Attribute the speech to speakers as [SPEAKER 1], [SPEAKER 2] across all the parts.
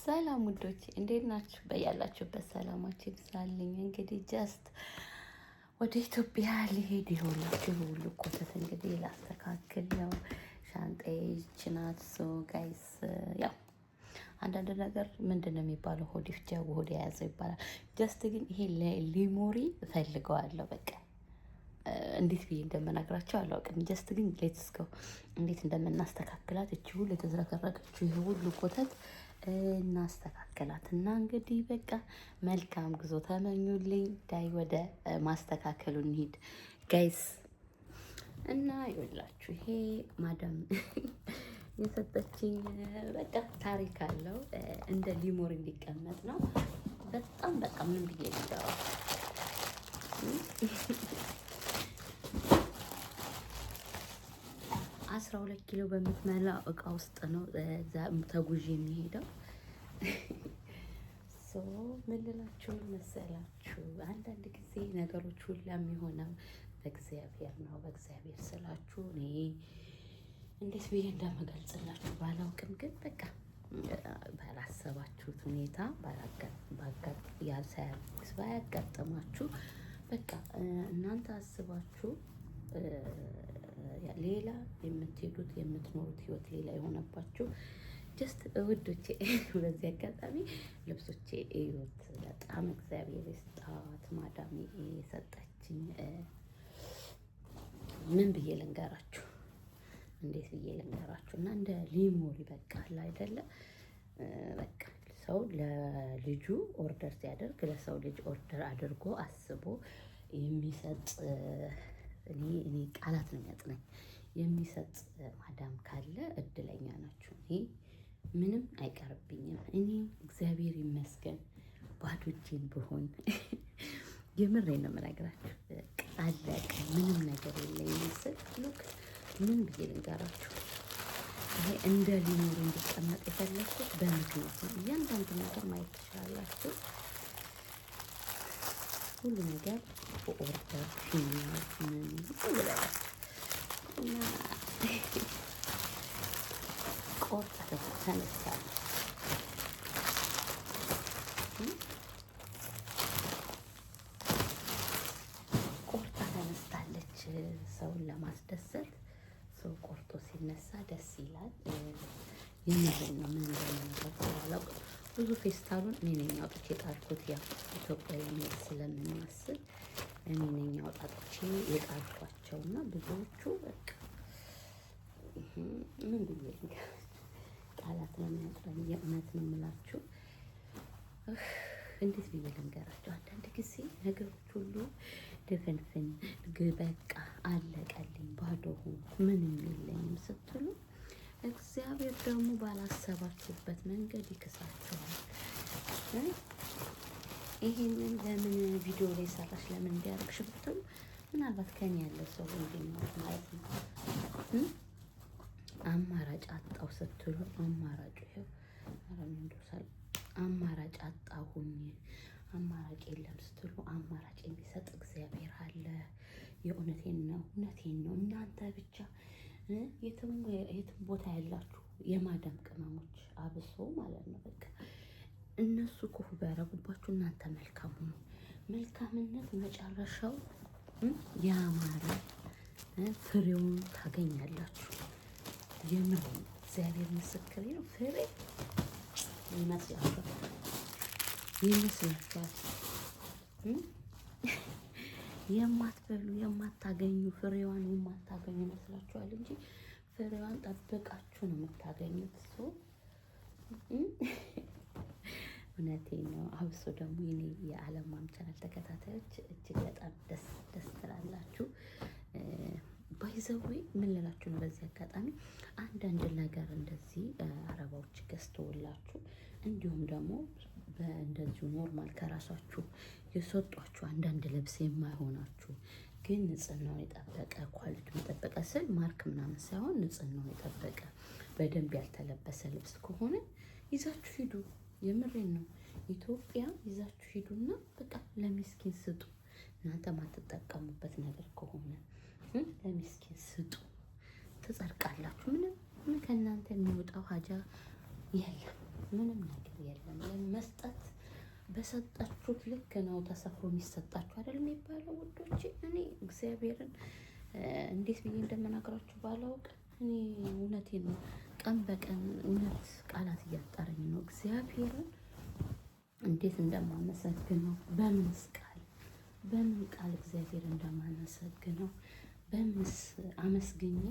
[SPEAKER 1] ሰላም ውዶች እንዴት ናችሁ? በያላችሁበት ሰላማችሁ ይብዛልኝ። እንግዲህ ጀስት ወደ ኢትዮጵያ ሊሄድ ይሆናችሁ ሁሉ ኮተት እንግዲህ ላስተካክል ነው። ሻንጣዬ ይህች ናት። ሶ ጋይስ ያው አንዳንድ ነገር ምንድን ነው የሚባለው ሆድ ይፍጃ ሆድ የያዘው ይባላል። ጀስት ግን ይሄ ሊሞሪ እፈልገዋለሁ። በቃ እንዴት ብዬ እንደምናግራቸው አላውቅም። ጀስት ግን ሌትስ ጎ እንዴት እንደምናስተካክላት እቺ ሁሉ የተዝረከረከችው ይሄ ሁሉ ኮተት እናስተካከላት እና እንግዲህ በቃ መልካም ጉዞ ተመኙልኝ። ዳይ ወደ ማስተካከሉ እንሂድ ጋይስ። እና ይኸውላችሁ ይሄ ማዳም የሰጠችኝ በቃ ታሪክ አለው። እንደ ሊሞሪ እንዲቀመጥ ነው። በጣም በቃ ምን ብዬ ልንገረው 12 ኪሎ በምትመላ እቃ ውስጥ ነው ተጉዥ የሚሄደው። ሶ ምን ልላችሁ መሰላችሁ፣ አንዳንድ ጊዜ ነገሮች ሁላ የሚሆነው በእግዚአብሔር ነው። በእግዚአብሔር ስላችሁ እኔ እንዴት ብዬ እንደምገልጽላችሁ ባላውቅም፣ ግን በቃ ባላሰባችሁት ሁኔታ ባያጋጥማችሁ በቃ እናንተ አስባችሁ ሌላ የምትሄዱት የምትኖሩት ህይወት ሌላ የሆነባችሁ ጀስት ውዶቼ፣ በዚህ አጋጣሚ ልብሶቼ እዩት። በጣም እግዚአብሔር ይስጣት ማዳም የሰጠችኝ። ምን ብዬ ልንገራችሁ፣ እንዴት ብዬ ልንገራችሁ እና እንደ ሊሞሪ በቃ አለ አይደለ፣ በቃ ሰው ለልጁ ኦርደር ሲያደርግ ለሰው ልጅ ኦርደር አድርጎ አስቦ የሚሰጥ እኔ ቃላት ነው የሚያጥነኝ። የሚሰጥ ማዳም ካለ እድለኛ ናችሁ። እኔ ምንም አይቀርብኝም። እኔ እግዚአብሔር ይመስገን ባዶ እጄን ብሆን የምሬ ነው የምነግራችሁ። አለቀ፣ ምንም ነገር የለኝም ስል ሉክ ምን ብዬ ልንገራችሁ። ይሄ እንደ ሊሞሪ እንዲቀመጥ የፈለግኩት በምክንያት ነው። እያንዳንዱ ነገር ማየት ትችላላችሁ። ሁሉ ነገር በኦርደር ፊኛል ምን ይላላችሁ እና ቆርጣ ተነሳለች። ቆርጣ ተነስታለች ሰውን ለማስደሰት። ሰው ቆርጦ ሲነሳ ደስ ይላል። የምሬን ነው። ምን እንደምነግራችሁ አላውቅም። ብዙ ፌስታሉን እኔ ነኝ አውጥቼ የጣልኩት። ያው ኢትዮጵያ ለመሄድ ስለምናስብ እኔ ነኝ አውጣጥቼ የጣልኳቸው እና ብዙዎቹ በቃ ምን ብዬ ቃላት ነው የሚያጥረኝ። የእውነት ነው የምላችሁ። እንዴት ብዬ ልንገራችሁ? አንዳንድ ጊዜ ነገሮች ሁሉ ድፍንፍን በቃ አለቀልኝ፣ ባዶ ሆንኩ፣ ምንም የለኝም ስትሉ እግዚአብሔር ደግሞ ባላሰባችሁበት መንገድ ይክሳችኋል። ይሄንን ለምን ቪዲዮ ላይ ሰራሽ ለምን እንዲያደርግሽ ብትሉ ምናልባት ከኔ ያለው ሰው እንዲማር ማለት ነው። አማራጭ አጣው ስትሉ አማራጭ ይኸው አማራጭ አጣሁኝ፣ አማራጭ የለም ስትሉ አማራጭ የሚሰጥ እግዚአብሔር አለ። የእውነቴን ነው፣ እውነቴን ነው። እናንተ ብቻ የትም ቦታ ያላችሁ የማዳም ቅመሞች አብሶ ማለት ነው በቃ እነሱ ክፉ ቢያደርጉባችሁ እናንተ መልካም ሁኑ። መልካምነት መጨረሻው ያማረ ፍሬውን ታገኛላችሁ። የምር እግዚአብሔር ምስክሬ ነው። ፍሬ ይመስላችኋል የማትበሉ የማታገኙ ፍሬዋን የማታገኙ ይመስላችኋል እንጂ ፍሬዋን ጠብቃችሁ ነው የምታገኙት። ሰው እውነቴን ነው። አብሶ ደግሞ የኔ የዓለም ማም ቻናል ተከታታዮች እጅግ በጣም ደስ ትላላችሁ። ባይዘዌ ምን ልላችሁ ነው በዚህ አጋጣሚ አንዳንድ ነገር እንደዚህ አረባዎች ገዝተውላችሁ እንዲሁም ደግሞ እንደዚሁ ኖርማል ከራሳችሁ የሰጧችሁ አንዳንድ ልብስ የማይሆናችሁ ግን ንጽህናውን የጠበቀ ኳሊቲውን የጠበቀ ስል ማርክ ምናምን ሳይሆን ንጽህናውን የጠበቀ በደንብ ያልተለበሰ ልብስ ከሆነ ይዛችሁ ሂዱ። የምሬን ነው። ኢትዮጵያ ይዛችሁ ሂዱና በቃ ለሚስኪን ስጡ። እናንተ ማትጠቀሙበት ነገር ከሆነ ለሚስኪን ስጡ፣ ትጸድቃላችሁ። ምንም ከእናንተ የሚወጣው ሀጃ የለም። ምንም ነገር የለም። ለመስጠት በሰጣችሁት ልክ ነው ተሰፍሮ የሚሰጣችሁ አይደል የሚባለው ውዶቼ። እኔ እግዚአብሔርን እንዴት ብዬ እንደምናገራችሁ ባላውቅ፣ እኔ እውነቴን ነው። ቀን በቀን እውነት ቃላት እያጣረኝ ነው። እግዚአብሔርን እንዴት እንደማመሰግነው በምን ቃል እግዚአብሔር እንደማመሰግነው በምስ አመስግኜ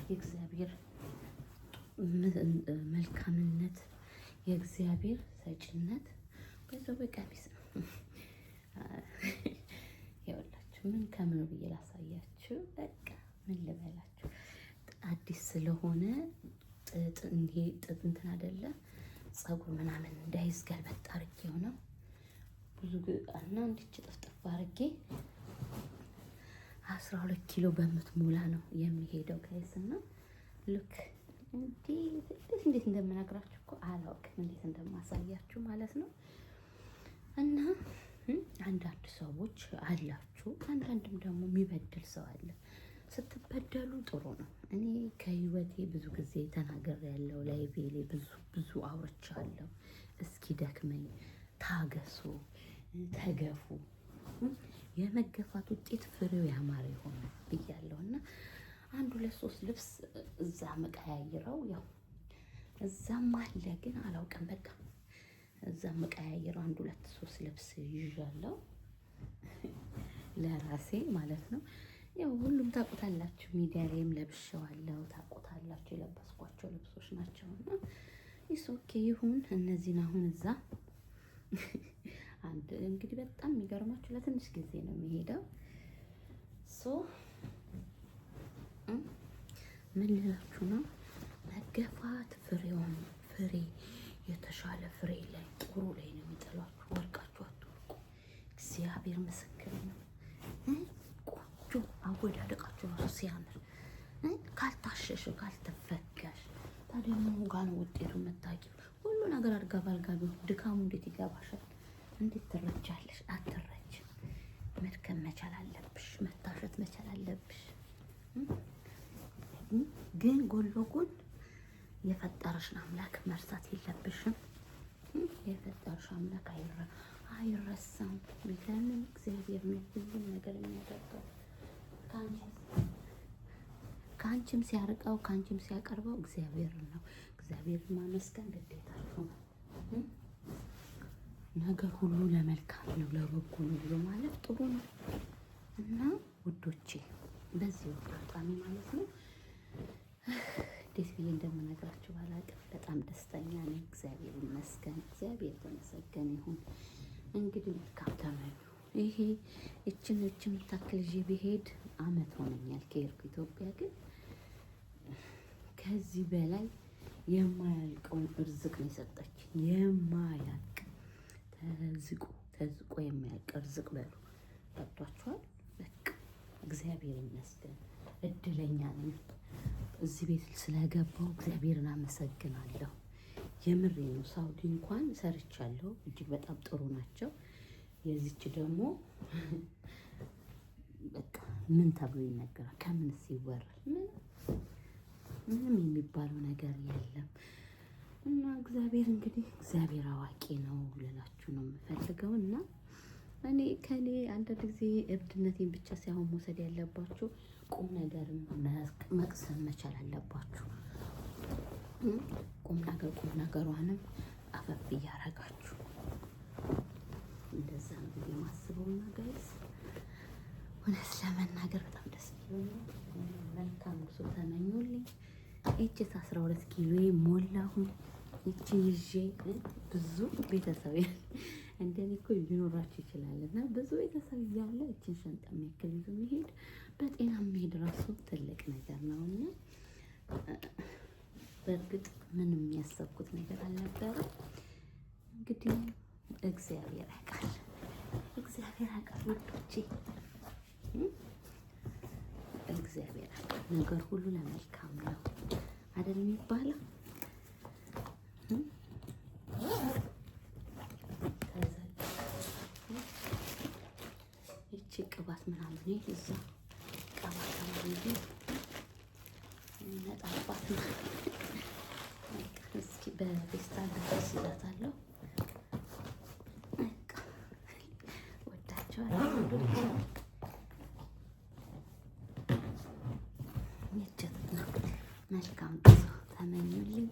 [SPEAKER 1] የእግዚአብሔር መልካምነት የእግዚአብሔር ሰጭነት በዛው በቀቢስ ነው። ይኸውላችሁ ምን ከምኑ ብዬ ላሳያችሁ። በቃ ምን ልበላችሁ፣ አዲስ ስለሆነ ጥጥ እንትን አይደለ ፀጉር ምናምን እንዳይዝ ገልበጥ አድርጌው ነው ብዙ እና እንዲች ጥፍጥፍ አድርጌ 12 ኪሎ በምትሞላ ነው የሚሄደው ጋይስ። እና ልክ እንዴት እንደምነግራችሁ እኮ አላውቅም፣ እንዴት እንደማሳያችሁ ማለት ነው። እና አንዳንድ ሰዎች አላችሁ፣ አንዳንድም ደግሞ የሚበድል ሰው አለ። ስትበደሉ ጥሩ ነው። እኔ ከህይወቴ ብዙ ጊዜ ተናግሬያለሁ፣ ላይቬ ላይ ብዙ አውርቻለሁ። እስኪ ደክመኝ ታገሱ፣ ተገፉ፣ የመገፋት ውጤት ፍሬው ያማረ ይሆናል ብያለሁ። እና 1 2 3 ልብስ እዛ መቀያይረው ያው እዛም አለ ግን አላውቅም። በቃ እዛም መቀያይረው 1 2 3 ልብስ ይዣለሁ ለራሴ ማለት ነው። ያው ሁሉም ታውቁታላችሁ፣ ሚዲያ ላይም ለብሼዋለሁ፣ ታውቁታላችሁ። የለበስኳቸው ልብሶች ናቸውና ኦኬ ይሁን። እነዚህን አሁን እዛ አንድ እንግዲህ በጣም የሚገርማችሁ ለትንሽ ጊዜ ነው የሚሄደው። ምን ልላችሁ ነው፣ መገፋት ፍሬ የተሻለ ፍሬ ላይ ጥሩ ላይ ነው የሚጥሏችሁ። ወርቃችሁ አትወርቁ። እግዚአብሔር ምስክር ነው። ቆንጆ አወዳደቃችሁ ራሱ ሲያምር ካልታሸሽ ካልተፈጋሽ ታዲያ ምን ጋር ነው ውጤቱ የምታውቂው? ሁሉ ነገር አድጋ ባልጋ ቢሆን ድካሙ እንዴት ይገባሻል? እንዴት ትረጃለሽ? አትረጅም። መድከም መቻል አለብሽ፣ መታሸት መቻል አለብሽ። ግን ጎን ለጎን የፈጠረሽን አምላክ መርሳት የለብሽም። የፈጠረሽ አምላክ አይረሳም። ለምን? እግዚአብሔር ነው ሁሉም ነገር የሚያደርገው። ከአንቺም ሲያርቀው ከአንቺም ሲያቀርበው እግዚአብሔር ነው። እግዚአብሔርን ማመስገን ግዴታችሁ ነው። ነገር ሁሉ ለመልካም ነው ለበጎ ነው ብሎ ማለት ጥሩ ነው። እና ውዶቼ በዚህ አጋጣሚ ማለት ነው እንዴት ብዬ እንደምነግራችሁ ባላውቅም በጣም ደስተኛ ነኝ። እግዚአብሔር ይመስገን። እግዚአብሔር የተመሰገነ ይሁን። እንግዲህ መልካም ተመኙ። ይሄ እችን የምታክል ይዤ ብሄድ አመት ሆነኛል ከሄድኩ ኢትዮጵያ። ግን ከዚህ በላይ የማያልቀውን እርዝቅ ነው የሰጠች። የማያልቅ ተዝቆ የማያልቅ እርዝቅ በሉ። ገብቷችኋል? በቃ እግዚአብሔር ይመስገን። እድለኛ ነኝ። እዚህ ቤት ስለገባው እግዚአብሔርን አመሰግናለሁ። የምሬ ነው። ሳውዲ እንኳን ሰርቻለሁ። እጅግ በጣም ጥሩ ናቸው። የዚች ደግሞ በቃ ምን ተብሎ ይነገራል? ከምን ሲወራል? ምንም የሚባለው ነገር የለም። እና እግዚአብሔር እንግዲህ እግዚአብሔር አዋቂ ነው ልላችሁ ነው የምፈልገው። እና ከኔ አንዳንድ ጊዜ እብድነቴን ብቻ ሳይሆን መውሰድ ያለባችሁ ቁም ነገርን መቅሰም መቻል አለባችሁ። ቁም ነገሯንም አፈፍ እያረጋችሁ እንደዛ ነው ብዬ ማስበው። እና ጋይስ እውነት ለመናገር በጣም ደስ ብሎኛል። መልካም ጉዞ ተመኙልኝ። እቺስ 12 ኪሎ ሞላሁን። እቺ ይዤ ብዙ ቤተሰብ እንደኔ እኮ ሊኖራችሁ ይችላል። እና ብዙ ቤተሰብ እያለ እችን ሸንጣ የሚያክል ይዞ መሄድ በጤና መሄድ ራሱ ትልቅ ነገር ነው። እና በእርግጥ ምንም የሚያሰብኩት ነገር አልነበረም። እንግዲህ እግዚአብሔር ያውቃል፣ እግዚአብሔር ያውቃል ውዶቼ፣ እግዚአብሔር ያውቃል። ነገር ሁሉ ለመልካም ነው አይደል የሚባለው? ይቺ ቅባት ምናምን እዛ ቅባት ምናምን ነጣባት ነው። እስኪ በፌስታል እላችኋለሁ። መልካም ጉዞ ተመኙልኝ።